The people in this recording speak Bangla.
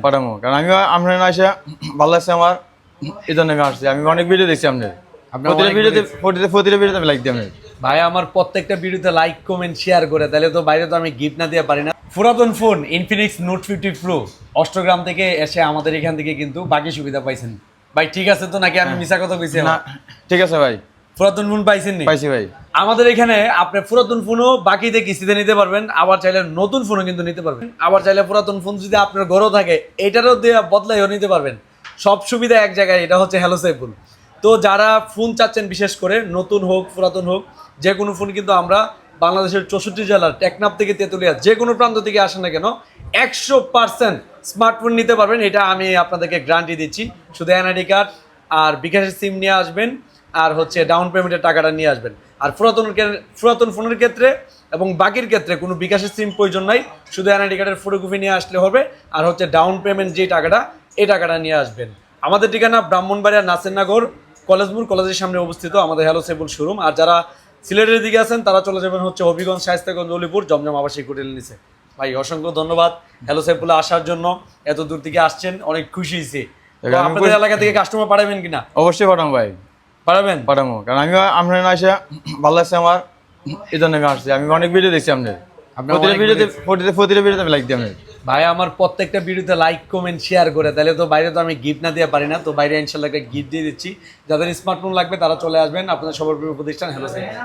পাঠাবো, কারণ আমি আপনার না এসে ভালো লাগছে আমার, এই জন্য আমি আসছি। আমি অনেক ভিডিও দেখছি আপনার, প্রতিটা ভিডিওতে আমি লাইক দিই আপনার। ভাই আমার প্রত্যেকটা ভিডিওতে লাইক কমেন্ট শেয়ার করে, তাহলে তো বাইরে তো আমি গিফট না দিয়ে পারি না। পুরাতন phone Infinix note 50 pro Austagram থেকে এসে আমাদের এখান থেকে কিন্তু বাকি সুবিধা পাইছেন ভাই, ঠিক আছে তো নাকি আমি মিছা কথা কইছি? না ঠিক আছে ভাই, পুরাতন ফোন পাইছেন নি? পাইছি ভাই। আমাদের এখানে আপনি পুরাতন ফোনও বাকিতে কিস্তিতে নিতে পারবেন, আবার চাইলে নতুন ফোনও কিন্তু নিতে পারবেন, আবার চাইলে পুরাতন ফোন যদি আপনার ঘরেও থাকে এটারও দিয়ে বদলাইও নিতে পারবেন। সব সুবিধা এক জায়গায়, এটা হচ্ছে হ্যালো সাইফুল। তো যারা ফোন চাচ্ছেন, বিশেষ করে নতুন হোক পুরাতন হোক, যে কোনো ফোন কিন্তু আমরা বাংলাদেশের 64 জেলার টেকনাফ থেকে তেঁতুলিয়া যে কোনো প্রান্ত থেকে আসেন না কেন 100% স্মার্টফোন নিতে পারবেন, এটা আমি আপনাদেরকে গ্যারান্টি দিচ্ছি। শুধু এনআইডি কার্ড আর বিকাশের সিম নিয়ে আসবেন, আর হচ্ছে ডাউন পেমেন্টের টাকাটা নিয়ে আসবেন। আর পুরাতন ফোনের ক্ষেত্রে এবং বাকির ক্ষেত্রে কোনো বিকাশের সিম প্রয়োজন নাই, শুধু এনআইডি কার্ডের ফটোকপি নিয়ে আসলে হবে, আর হচ্ছে ডাউন পেমেন্ট যে টাকাটা এই টাকাটা নিয়ে আসবেন। আমাদের ঠিকানা ব্রাহ্মণবাড়িয়া নাসিরনগর কলেজ মোড়, কলেজের সামনে অবস্থিত আমাদের হ্যালো সাইফুল শোরুম। আর যারা সিলেটের দিকে আছেন তারা চলে যাবেন হচ্ছে হবিগঞ্জ, শায়েস্তাগঞ্জ, অলিপুর, জমজম আবাসিক হোটেল নিচে। ভাই অসংখ্য ধন্যবাদ হ্যালো সাইফুলে আসার জন্য, এত দূর থেকে আসছেন, অনেক খুশি হয়েছি। তো আপনাদের এলাকা থেকে কাস্টমার পাঠাবেন কিনা? অবশ্যই পাঠাবো ভাই, পাঠাবো, কারণ আমি আপনার না এসে ভালো লাগছে আমার, এই জন্য আমি আসছি। আমি অনেক ভিডিও দেখছি আপনার, প্রতিটা ভিডিওতে আমি লাইক দিই আপনার। ভাই আমার প্রত্যেকটা ভিডিওতে লাইক কমেন্ট শেয়ার করে, তাহলে তো বাইরে তো আমি গিফট না দিয়ে পারি না। তো বাইরে ইনশাল্লাহ একটা গিফট দিয়ে দিচ্ছি। যাদের স্মার্টফোন লাগবে তারা চলে আসবেন, আপনাদের সবার প্রিয় প্রতিষ্ঠান হ্যালো সাইফুল।